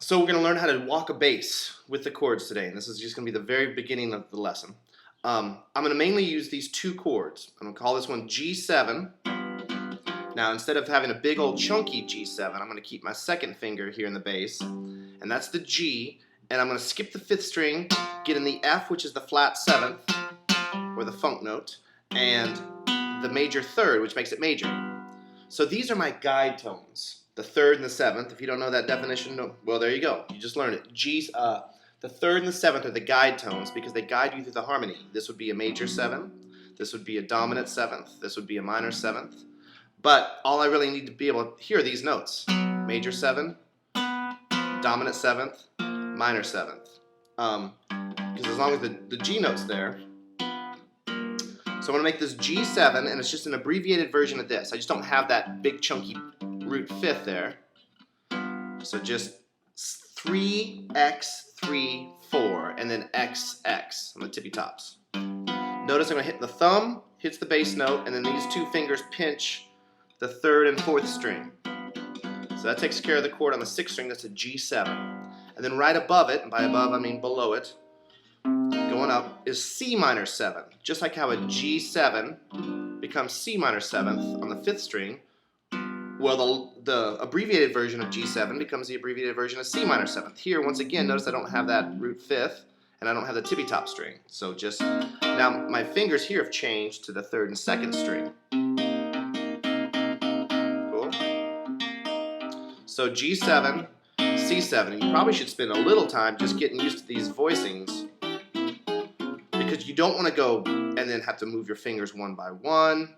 So we're going to learn how to walk a bass with the chords today, and this is just going to be the very beginning of the lesson. I'm going to mainly use these two chords. I'm going to call this one G7. Now instead of having a big old chunky G7, I'm going to keep my second finger here in the bass, and that's the G, and I'm going to skip the fifth string, get in the F, which is the flat seventh, or the funk note, and the major third, which makes it major. So these are my guide tones. The third and the seventh. If you don't know that definition, well, there you go. You just learned it. The third and the seventh are the guide tones because they guide you through the harmony. This would be a major seven. This would be a dominant seventh. This would be a minor seventh. But all I really need to be able to hear are these notes. Major seven, dominant seventh, minor seventh. Because as long as the G note's there. So I'm going to make this G7, and it's just an abbreviated version of this. I just don't have that big chunky root fifth there. So just 3x, 3, 4, and then XX on the tippy tops. Notice I'm going to hit the thumb, hits the bass note, and then these two fingers pinch the third and fourth string. So that takes care of the chord on the sixth string. That's a G7. And then right above it, and by above I mean below it, going up, is C minor 7. Just like how a G7 becomes C minor 7th on the fifth string, well, the abbreviated version of G7 becomes the abbreviated version of C minor 7th. Here, once again, notice I don't have that root fifth, and I don't have the tippy top string. So just, now my fingers here have changed to the third and second string. Cool? So G7, C7, you probably should spend a little time just getting used to these voicings, because you don't want to go and then have to move your fingers one by one,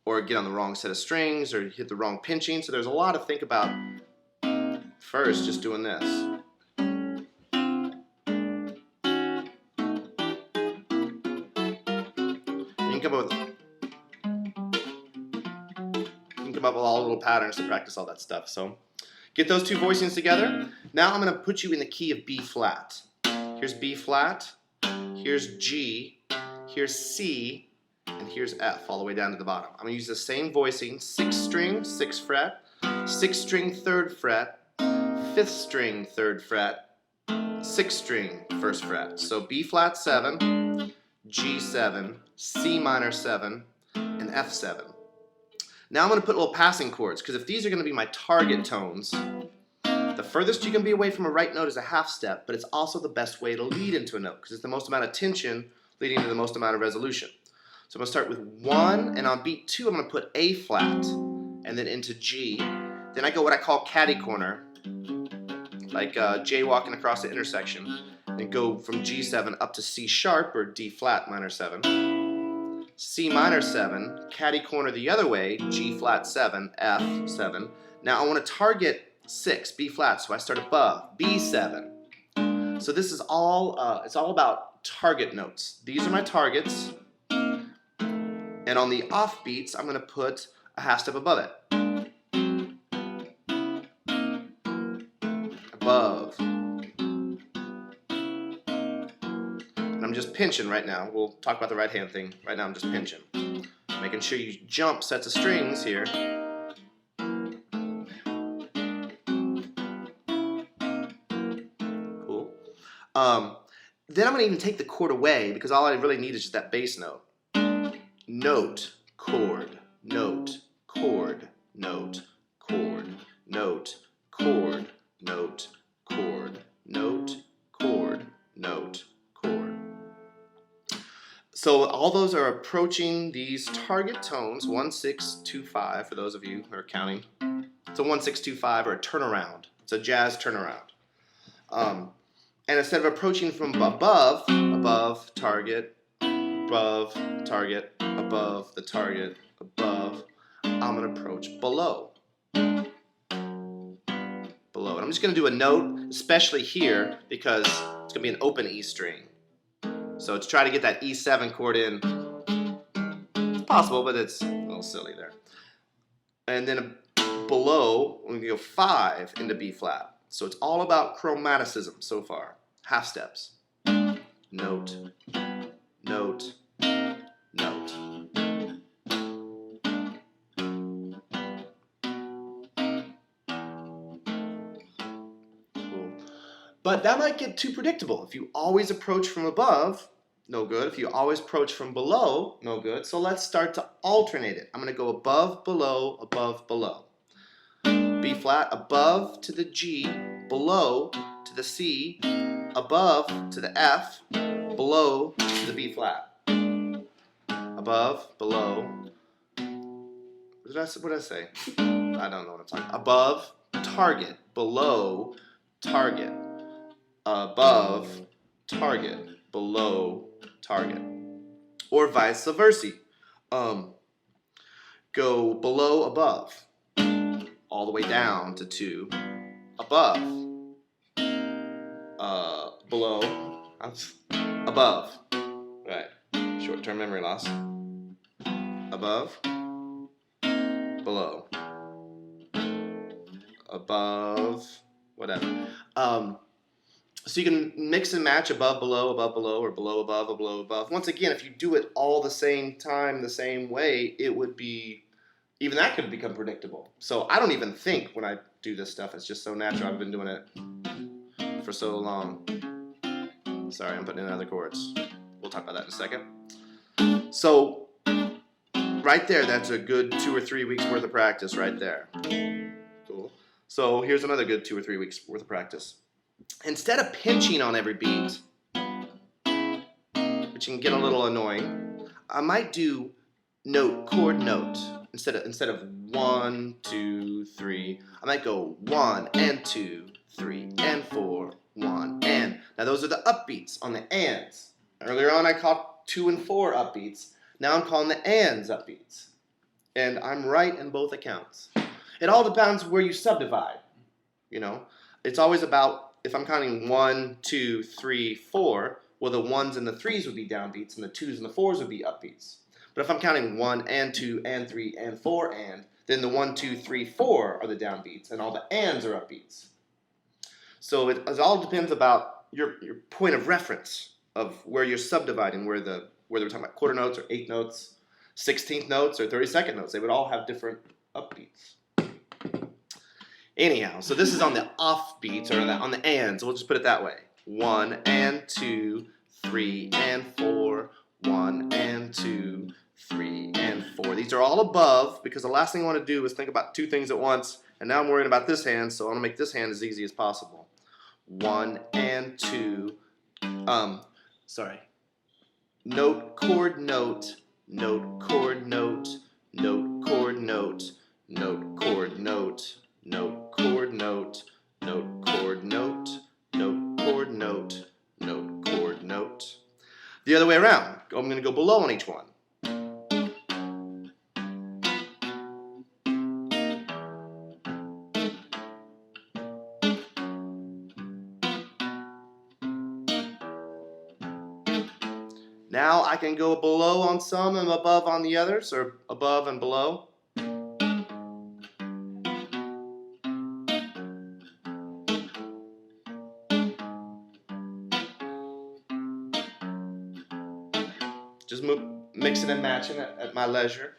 or get on the wrong set of strings, or hit the wrong pinching. So there's a lot to think about first, just doing this. You can come up with all little patterns to practice all that stuff. So get those two voicings together. Now I'm going to put you in the key of B flat. Here's B flat, here's G, here's C, and here's F all the way down to the bottom. I'm going to use the same voicing, 6th string, 6th fret, 6th string, 3rd fret, 5th string, 3rd fret, 6th string, 1st fret. So B flat 7, G7, C minor 7, and F7. Now I'm going to put little passing chords, because if these are going to be my target tones, the furthest you can be away from a right note is a half step, but it's also the best way to lead into a note, because it's the most amount of tension leading to the most amount of resolution. So I'm going to start with 1, and on beat 2 I'm going to put A flat, and then into G. Then I go what I call catty corner, like jaywalking across the intersection, and go from G7 up to C sharp, or D flat minor 7, C minor 7, catty corner the other way, G flat 7, F 7. Now I want to target 6, B flat, so I start above, B7. So this is all, it's all about target notes. These are my targets. And on the off beats, I'm going to put a half step above it. Above. And I'm just pinching right now. We'll talk about the right hand thing. Right now I'm just pinching. Making sure you jump sets of strings here. Cool. Then I'm going to even take the chord away, because all I really need is just that bass note. Note, chord, note, chord, note, chord, note, chord, note, chord, note, chord, note, chord. So all those are approaching these target tones, 1, 6, 2, 5, for those of you who are counting. It's a 1, 6, 2, 5, or a turnaround. It's a jazz turnaround. And instead of approaching from above, target, above, target, above the target, above, I'm going to approach below. Below. And I'm just going to do a note, especially here, because it's going to be an open E string. So to try to get that E7 chord in, it's possible, but it's a little silly there. And then below, we're going to go 5 into B flat. So it's all about chromaticism so far. Half steps. Note, note, note. Cool. But that might get too predictable. If you always approach from above, no good. If you always approach from below, no good. So let's start to alternate it. I'm going to go above, below, above, below. B flat, above to the G, below to the C, above to the F, below to the B flat. Above, below. What did I say? I don't know what I'm talking about. Above, target. Below, target. Above, target. Below, target. Or vice versa. Go below, above. All the way down to 2. Above. Below. Above. Right. Short-term memory loss. Above. Below. Above. Whatever. So you can mix and match above, below, or below, above, or below, above. Once again, if you do it all the same time, the same way, it would be, even that could become predictable. So I don't even think when I do this stuff, it's just so natural. I've been doing it for so long. Sorry, I'm putting in other chords. We'll talk about that in a second. So right there, that's a good 2 or 3 weeks worth of practice right there. Cool. So here's another good 2 or 3 weeks worth of practice. Instead of pinching on every beat, which can get a little annoying, I might do note, chord, note. Instead of 1, 2, 3, I might go 1 and 2, 3 and 4, 1 and. Now those are the upbeats on the ands. Earlier on I called 2 and 4 upbeats. Now I'm calling the ands upbeats. And I'm right in both accounts. It all depends where you subdivide. You know, it's always about, if I'm counting 1, 2, 3, 4, well the 1s and the 3s would be downbeats and the 2s and the 4s would be upbeats. But if I'm counting 1 and 2 and 3 and 4 and, then the 1, 2, 3, 4 are the downbeats and all the ands are upbeats. So it all depends about your point of reference of where you're subdividing, where we're talking about quarter notes or 8th notes, 16th notes or 32nd notes. They would all have different upbeats. Anyhow, so this is on the off beats or on the ands. We'll just put it that way. 1 and 2, 3 and 4, 1 and 2, 3 and 4. These are all above because the last thing I want to do is think about 2 things at once. And now I'm worrying about this hand, so I want to make this hand as easy as possible. 1 and 2. Note, chord, note, note, chord, note, note, chord, note, note, chord, note, note, chord, note, note, chord, note, note, chord, note, note, chord, note. The other way around. I'm going to go below on each one. Now I can go below on some and above on the others, or above and below. Just mixing and matching at my leisure.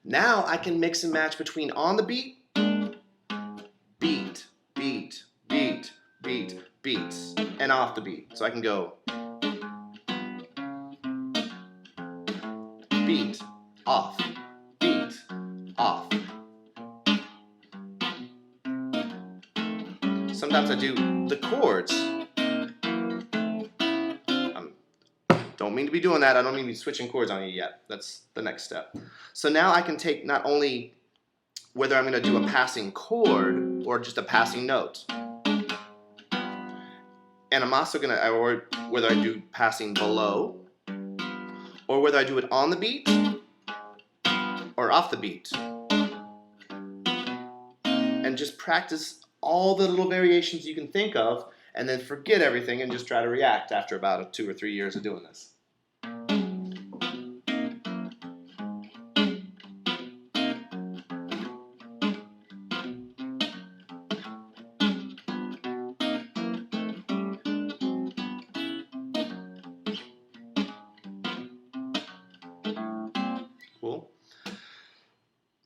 Now I can mix and match between on the beat, beat, beat, beat, beat, beats, and off the beat. So I can go beat, off, beat, off. Sometimes I do the chords. Don't mean to be doing that. I don't mean to be switching chords on you yet. That's the next step. So now I can take not only whether I'm going to do a passing chord or just a passing note. And I'm also going to, or whether I do passing below, or whether I do it on the beat or off the beat. And just practice all the little variations you can think of, and then forget everything and just try to react after about 2 or 3 years of doing this. Cool.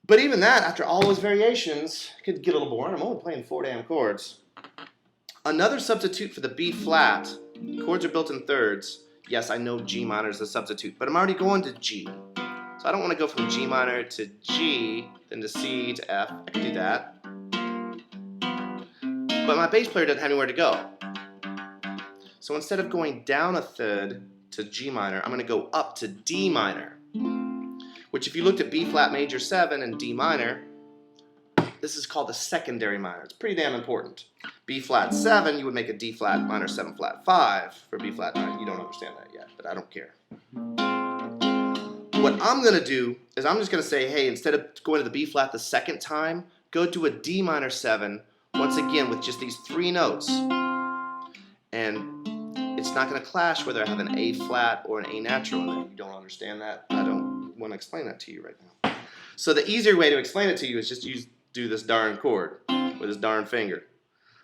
But even that, after all those variations, it could get a little boring. I'm only playing 4 damn chords. Another substitute for the B flat, chords are built in thirds. Yes, I know G minor is a substitute, but I'm already going to G. So I don't want to go from G minor to G, then to C to F. I can do that. But my bass player doesn't have anywhere to go. So instead of going down a third to G minor, I'm going to go up to D minor. Which if you looked at B flat major 7 and D minor, this is called the secondary minor. It's pretty damn important. B flat 7, you would make a D flat minor 7 flat 5 for B flat 9. You don't understand that yet, but I don't care. What I'm going to do is I'm just going to say, hey, instead of going to the B flat the second time, go to a D minor 7, once again with just these 3 notes. And it's not going to clash whether I have an A flat or an A natural in there. You don't understand that? I don't want to explain that to you right now. So the easier way to explain it to you is just do this darn chord with this darn finger.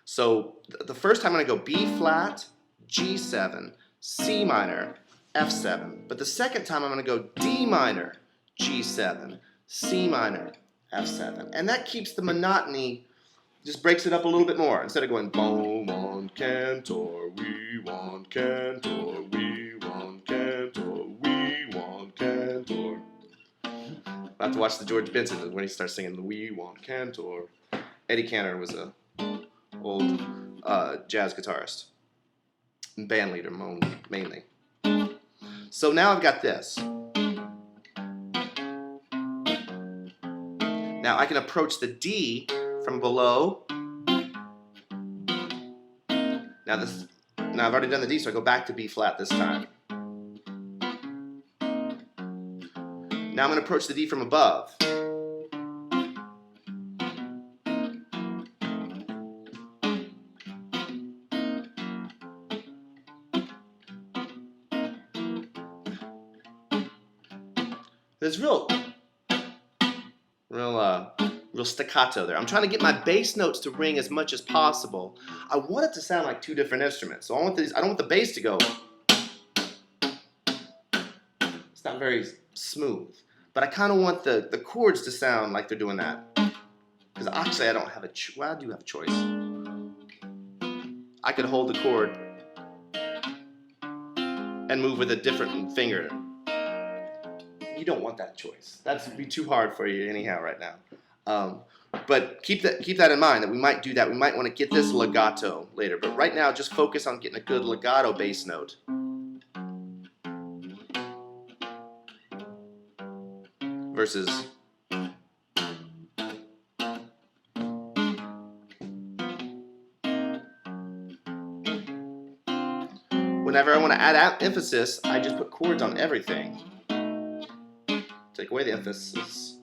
So the first time I'm going to go B flat, G7, C minor, F7. But the second time I'm going to go D minor, G7, C minor, F7. And that keeps the monotony, just breaks it up a little bit more. Instead of going boom on cantor, we want cantor, we want cantor, we want cantor. I have to watch the George Benson when he starts singing the We Want Cantor. Eddie Cantor was a old jazz guitarist and band leader mainly. So now I've got this. Now I can approach the D from below. Now I've already done the D, so I go back to B flat this time. Now I'm going to approach the D from above. There's real staccato there. I'm trying to get my bass notes to ring as much as possible. I want it to sound like 2 different instruments. So I don't want the bass to go. It's not very smooth. But I kind of want the chords to sound like they're doing that. Because actually I don't have well, I do have a choice. I could hold the chord and move with a different finger. You don't want that choice. That'd be too hard for you anyhow right now. But keep that in mind that we might do that. We might want to get this legato later. But right now, just focus on getting a good legato bass note. Versus whenever I want to add emphasis, I just put chords on everything. Take away the emphasis.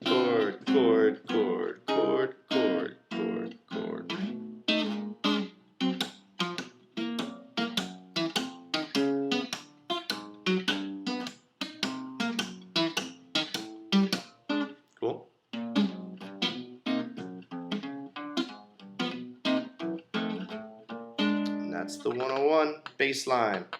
Chord, chord, chord, chord, chord, chord, chord. Cool. And that's the 101 bass line.